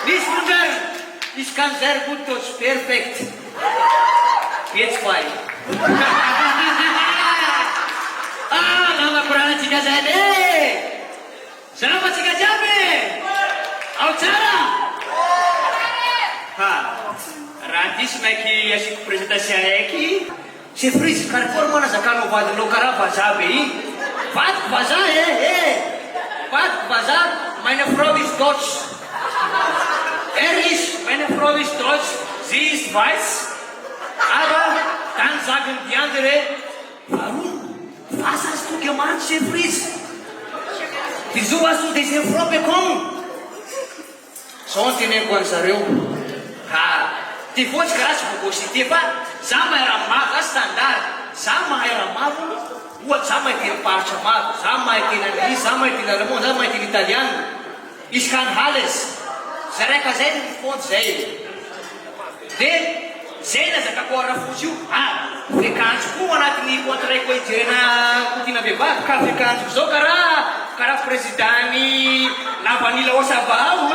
Miss Munger, this comes very good to us, perfect. It's fine. Nama kurang tiga jadi. Sama tiga jabe. Aucara. Ha. Rantis maki asik presentasi aki. Si Fris karpor mana zakano bad lokara bazabe. Bad bazar Bad bazar meine Frau ist Deutsch. Ist meine Frau ist Deutsch. Sie ist weiß. Aber dann sagen die andere, warum? Was hast du gemacht, Fris? Wieso hast du diese Frau bekommen? Sonti ne Guanzareu. Ha, die Vollsgras positiv, sama era maga standard, sama era mago, sama era parcha mago, sama era ni, sama era alemão, sama era italiano. Ich kann alles. Será que é fonte zero? De zero essa agora fugiu. Africanos, como na tini contra a coitina, coitina beba, africanos, só cara presidente, na vanilla o sabão.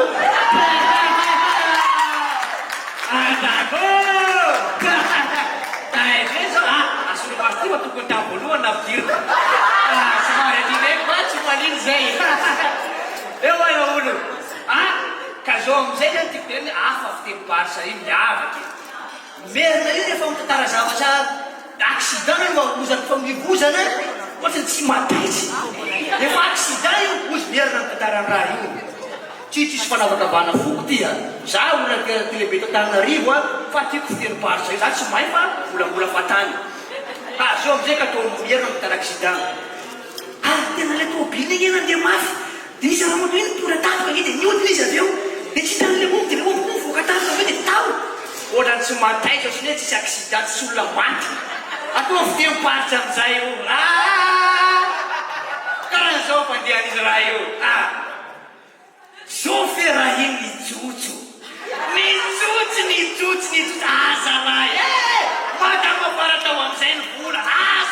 Asal tu kau tahu lu nak dir. Semua di lepas cuma ni zai. Eu ulu. Casou zai nanti kena afaf tim parsa ini apa ke? Merda ini fam tetara sama saya. Accident mau usah fam di busa na. Macam si mati. Dia accident yang us merda tetara rayu. Cici sepanjang bukti ya. Saya udah ke televisi tentang ribuan, fatih kufian parsa. Saya semai pak, bulan-bulan fatani. So saya kata biar nak teraksidan. Dia nak lepas bini dia nak dia maaf. Dia sama tu ini pura tahu lagi dia nyut ni saja. Dia cakap dia mau fokus tahu dia tahu. Orang semua tahu so sini teraksidan sulam mati. Aku fian parsa saya. Karena so pandian Israel. Sofia Rahim ni cucu. Ni cucu. Salah. Mata mau para tawang sen pula.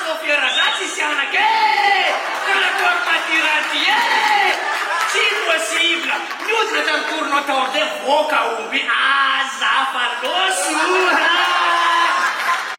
Sofia Rahim si siapa ke? Kalau kau mati rati. Si possible. Nous le temps pour notre ordre voca umbi.